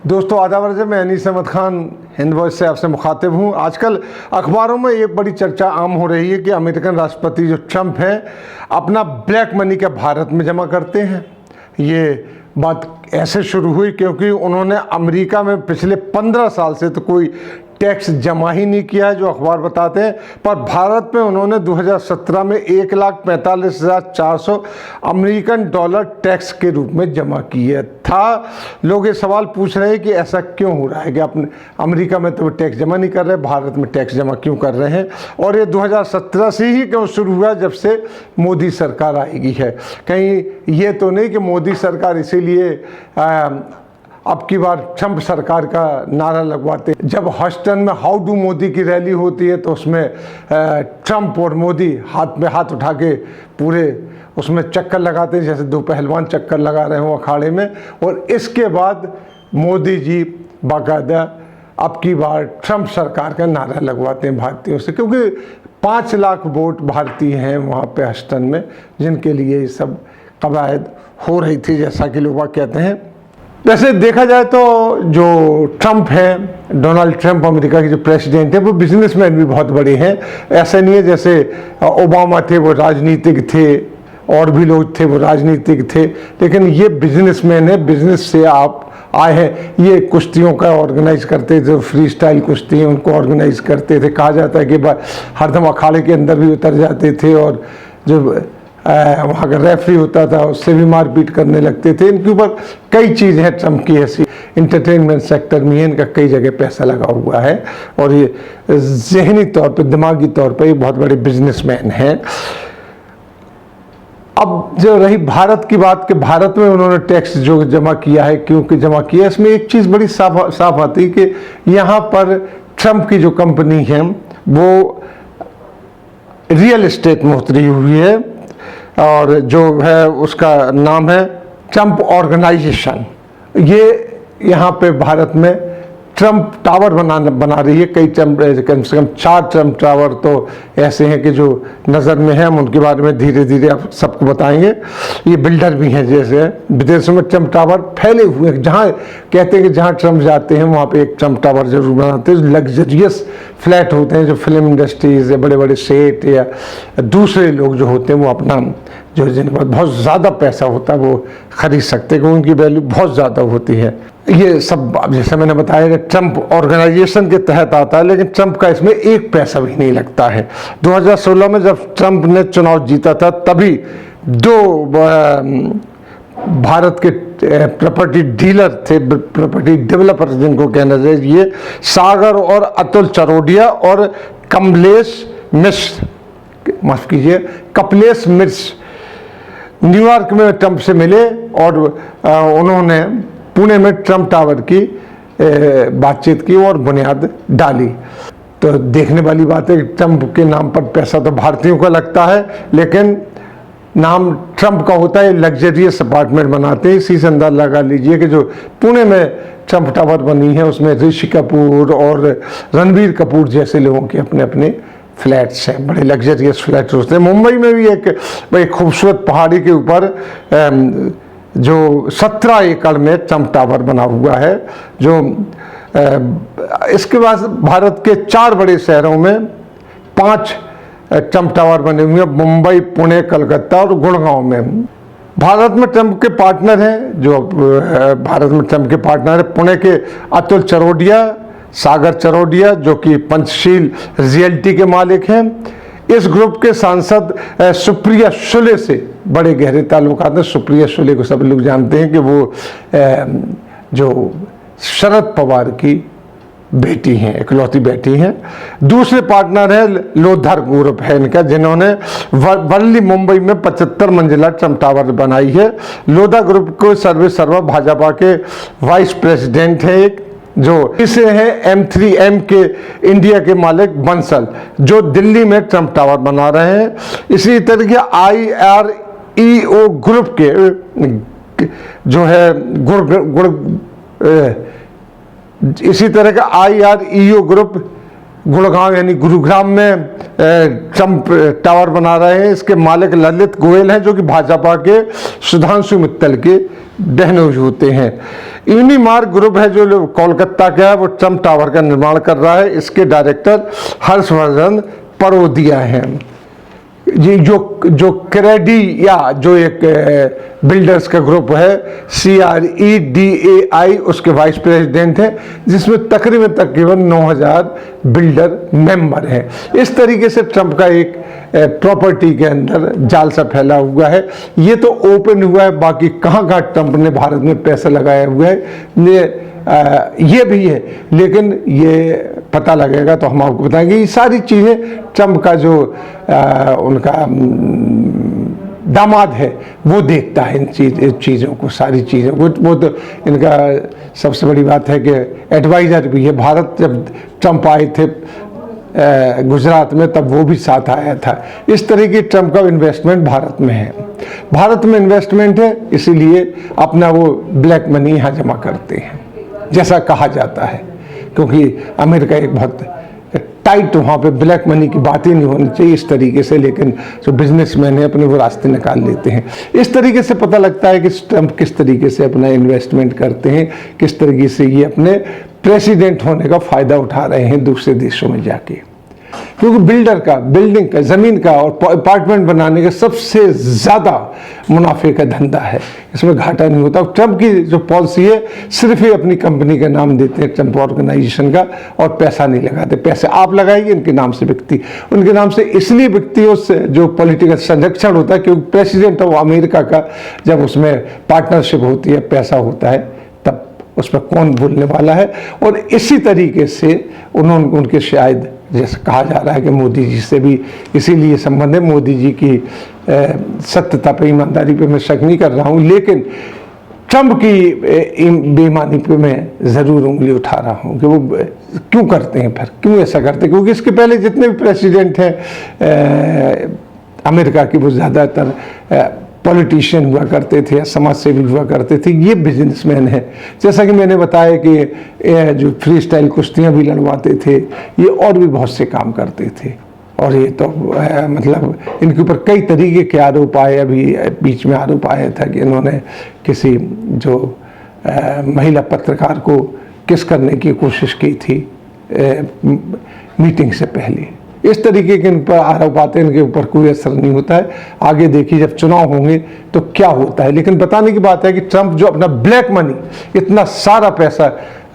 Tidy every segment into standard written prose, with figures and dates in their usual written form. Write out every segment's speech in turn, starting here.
दोस्तों आदाब अर्ज़, मैं अनीस अहमद खान हिंद वॉइस से आपसे मुखातिब हूँ। आजकल अखबारों में एक बड़ी चर्चा आम हो रही है कि अमेरिकन राष्ट्रपति जो ट्रंप हैं अपना ब्लैक मनी क्या भारत में जमा करते हैं। ये बात ऐसे शुरू हुई क्योंकि उन्होंने अमेरिका में पिछले 15 साल से तो कोई टैक्स जमा ही नहीं किया है, जो अखबार बताते हैं। पर भारत में उन्होंने 2017 में 1,45,400 अमेरिकन डॉलर टैक्स के रूप में जमा किया था। लोग ये सवाल पूछ रहे हैं कि ऐसा क्यों हो रहा है कि अपने अमेरिका में तो टैक्स जमा नहीं कर रहे, भारत में टैक्स जमा क्यों कर रहे हैं। और ये 2017 से ही क्यों शुरू हुआ, जब से मोदी सरकार आएगी है। कहीं ये तो नहीं कि मोदी सरकार इसीलिए अब की बार ट्रंप सरकार का नारा लगवाते हैं। जब ह्यूस्टन में हाउ डू मोदी की रैली होती है तो उसमें ट्रंप और मोदी हाथ में हाथ उठा के पूरे उसमें चक्कर लगाते हैं, जैसे दो पहलवान चक्कर लगा रहे हों अखाड़े में। और इसके बाद मोदी जी बाकायदा अब की बार ट्रंप सरकार का नारा लगवाते हैं भारतीयों से, क्योंकि 5 लाख वोट भारतीय हैं वहाँ पे ह्यूस्टन में, जिनके लिए ये सब कवायद हो रही थी, जैसा कि लोग कहते हैं। वैसे देखा जाए तो जो ट्रंप है, डोनाल्ड ट्रंप अमेरिका के जो प्रेसिडेंट है, वो बिजनेसमैन भी बहुत बड़े हैं। ऐसा नहीं है जैसे ओबामा थे वो राजनीतिक थे, और भी लोग थे वो राजनीतिक थे, लेकिन ये बिजनेसमैन है, बिजनेस से आप आए हैं। ये कुश्तियों का ऑर्गेनाइज करते थे, फ्री स्टाइल कुश्ती हैं उनको ऑर्गेनाइज करते थे। कहा जाता है कि हरदम अखाड़े के अंदर भी उतर जाते थे, और जो वहाँ का रेफरी होता था उससे भी मारपीट करने लगते थे। इनके ऊपर कई चीज़ हैं ट्रंप की ऐसी। इंटरटेनमेंट सेक्टर में इनका कई जगह पैसा लगा हुआ है, और ये जहनी तौर पे, दिमागी तौर पे ये बहुत बड़े बिजनेसमैन हैं। अब जो रही भारत की बात, कि भारत में उन्होंने टैक्स जो जमा किया है, क्योंकि जमा किया, इसमें एक चीज़ बड़ी साफ आती है कि यहाँ पर ट्रंप की जो कंपनी है वो रियल एस्टेट में उतरी हुई है, और जो है उसका नाम है ट्रंप ऑर्गेनाइजेशन। ये यहाँ पे भारत में ट्रंप टावर बना रही है। कई कम से कम 4 ट्रंप टावर तो ऐसे हैं कि जो नज़र में है, हम उनके बारे में धीरे धीरे आप सबको बताएंगे। ये बिल्डर भी हैं, जैसे विदेशों में ट्रंप टावर फैले हुए हैं। जहाँ कहते हैं कि जहाँ ट्रंप जाते हैं वहाँ पे एक ट्रंप टावर जरूर बनाते हैं। लग्जरियस फ्लैट होते हैं, जो फिल्म इंडस्ट्रीज या बड़े बड़े सेठ या दूसरे लोग जो होते हैं वो अपना, जो जिनके पास बहुत ज़्यादा पैसा होता है वो ख़रीद सकते हैं, क्योंकि उनकी वैल्यू बहुत ज़्यादा होती है। ये सब जैसे मैंने बताया कि ट्रंप ऑर्गेनाइजेशन के तहत आता है, लेकिन ट्रंप का इसमें एक पैसा भी नहीं लगता है। 2016 में जब ट्रंप ने चुनाव जीता था, तभी 2 भारत के प्रॉपर्टी डीलर थे, प्रॉपर्टी डेवलपर जिनको कहना चाहिए, सागर और अतुल चरोडिया और कमलेश मिश्र, माफ कीजिए, कपिलेश मिश्र, न्यूयॉर्क में ट्रंप से मिले और उन्होंने पुणे में ट्रंप टावर की बातचीत की और बुनियाद डाली। तो देखने वाली बात है कि ट्रंप के नाम पर पैसा तो भारतीयों का लगता है, लेकिन नाम ट्रंप का होता है, लग्जरियस अपार्टमेंट बनाते हैं। इसी से अंदाजा लगा लीजिए कि जो पुणे में ट्रंप टावर बनी है उसमें ऋषि कपूर और रणबीर कपूर जैसे लोगों के अपने अपने फ्लैट्स हैं, बड़े लग्जरियस फ्लैट्स होते हैं। मुंबई में भी एक खूबसूरत पहाड़ी के ऊपर जो 17 एकड़ में ट्रंप टावर बना हुआ है। जो इसके बाद भारत के 4 बड़े शहरों में 5 ट्रंप टावर बने हुए हैं, मुंबई, पुणे, कलकत्ता और गुड़गांव में। भारत में ट्रंप के पार्टनर हैं, जो भारत में ट्रंप के पार्टनर है पुणे के अतुल चरोडिया, सागर चरोडिया, जो कि पंचशील रियल्टी के मालिक हैं। इस ग्रुप के सांसद सुप्रिया सुले से बड़े गहरे ताल्लुकात हैं। सुप्रिया सुले को सब लोग जानते हैं कि वो जो शरद पवार की बेटी हैं, इकलौती बेटी हैं। दूसरे पार्टनर है लोधर ग्रुप है इनका, जिन्होंने वर्ली मुंबई में 75 मंजिला ट्रंप टावर बनाई है। लोधा ग्रुप को सर्वे सर्वा भाजपा के वाइस प्रेसिडेंट है एक, जो इसे है M3M के इंडिया के मालिक बंसल, जो दिल्ली में ट्रंप टावर बना रहे हैं। इसी तरह के IREO ग्रुप के जो है इसी तरह का IREO ग्रुप गुड़गांव यानी गुरुग्राम में ट्रंप टावर बना रहे हैं। इसके मालिक ललित गोयल हैं, जो कि भाजपा के सुधांशु मित्तल के बहनोई होते हैं। यूनिमार्क ग्रुप है जो कोलकाता का है, वो ट्रंप टावर का निर्माण कर रहा है। इसके डायरेक्टर हर्षवर्धन परोदिया हैं। ये जो क्रेडी या जो एक बिल्डर्स का ग्रुप है, CREDAI, उसके वाइस प्रेसिडेंट हैं, जिसमें तकरीबन 9,000 बिल्डर मेंबर हैं। इस तरीके से ट्रंप का एक प्रॉपर्टी के अंदर जाल सा फैला हुआ है। ये तो ओपन हुआ है, बाकी कहाँ कहाँ ट्रंप ने भारत में पैसा लगाया हुआ है ये भी है, लेकिन ये पता लगेगा तो हम आपको बताएंगे। ये सारी चीज़ें ट्रंप का जो उनका दामाद है वो देखता है इन चीज़ों को, सारी चीज़ों को। वो तो इनका सबसे बड़ी बात है कि एडवाइज़र भी है। भारत जब ट्रंप आए थे गुजरात में, तब वो भी साथ आया था। इस तरह की ट्रंप का इन्वेस्टमेंट भारत में है। भारत में इन्वेस्टमेंट है, इसीलिए अपना वो ब्लैक मनी यहाँ जमा करते हैं, जैसा कहा जाता है, क्योंकि अमेरिका एक बहुत टाइट, वहाँ पे ब्लैक मनी की बात ही नहीं होनी चाहिए इस तरीके से, लेकिन जो बिजनेसमैन है अपने वो रास्ते निकाल लेते हैं। इस तरीके से पता लगता है कि ट्रंप किस तरीके से अपना इन्वेस्टमेंट करते हैं, किस तरीके से ये अपने प्रेसिडेंट होने का फ़ायदा उठा रहे हैं दूसरे देशों में जाके। क्योंकि बिल्डर का, बिल्डिंग का, ज़मीन का और अपार्टमेंट बनाने का सबसे ज़्यादा मुनाफे का धंधा है, इसमें घाटा नहीं होता। ट्रंप की जो पॉलिसी है, सिर्फ ही अपनी कंपनी का नाम देते हैं ट्रंप ऑर्गेनाइजेशन का, और पैसा नहीं लगाते। पैसे आप लगाइए, इनके नाम से बिकती, उनके नाम से इसलिए बिकती है, उससे जो पॉलिटिकल संरक्षण होता है, क्योंकि प्रेसिडेंट ऑफ अमेरिका का जब उसमें पार्टनरशिप होती है, पैसा होता है, तब उस पर कौन बोलने वाला है। और इसी तरीके से उनके शायद, जैसे कहा जा रहा है कि मोदी जी से भी इसीलिए संबंध है। मोदी जी की सत्यता पर, ईमानदारी पे मैं शक नहीं कर रहा हूँ, लेकिन ट्रंप की बेईमानी पे मैं ज़रूर उंगली उठा रहा हूँ कि वो क्यों करते हैं, फिर क्यों ऐसा करते हैं। क्योंकि इसके पहले जितने भी प्रेसिडेंट हैं अमेरिका की, वो ज़्यादातर पॉलिटिशियन हुआ करते थे या समाज सेवी हुआ करते थे। ये बिजनेसमैन है। जैसा कि मैंने बताया कि जो फ्री स्टाइल कुश्तियाँ भी लड़वाते थे, ये और भी बहुत से काम करते थे। और ये तो मतलब इनके ऊपर कई तरीके के आरोप आए। अभी बीच में आरोप आया था कि इन्होंने किसी जो महिला पत्रकार को किस करने की कोशिश की थी मीटिंग से पहले। इस तरीके के इन पर आरोप आते हैं, इनके ऊपर कोई असर नहीं होता है। आगे देखिए जब चुनाव होंगे तो क्या होता है। लेकिन बताने की बात है कि ट्रंप जो अपना ब्लैक मनी, इतना सारा पैसा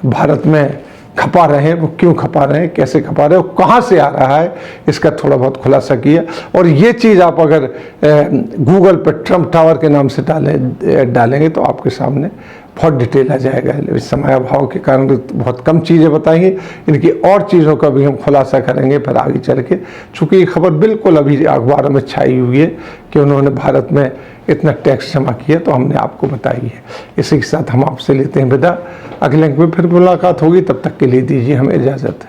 भारत में खपा रहे हैं, वो क्यों खपा रहे हैं, कैसे खपा रहे हैं, वो कहाँ से आ रहा है, इसका थोड़ा बहुत खुलासा किया। और ये चीज़ आप अगर गूगल पर ट्रंप टावर के नाम से डालेंगे तो आपके सामने बहुत डिटेल आ जाएगा। इस समय अभाव के कारण बहुत कम चीज़ें बताएंगे, इनकी और चीज़ों का भी हम खुलासा करेंगे फिर आगे चल के। चूँकि ये खबर बिल्कुल अभी अखबारों में छाई हुई है कि उन्होंने भारत में इतना टैक्स जमा किया, तो हमने आपको बताई है। इसी के साथ हम आपसे लेते हैं विदा। अगले अंक में फिर मुलाकात होगी, तब तक के लिए दीजिए हमें इजाज़त।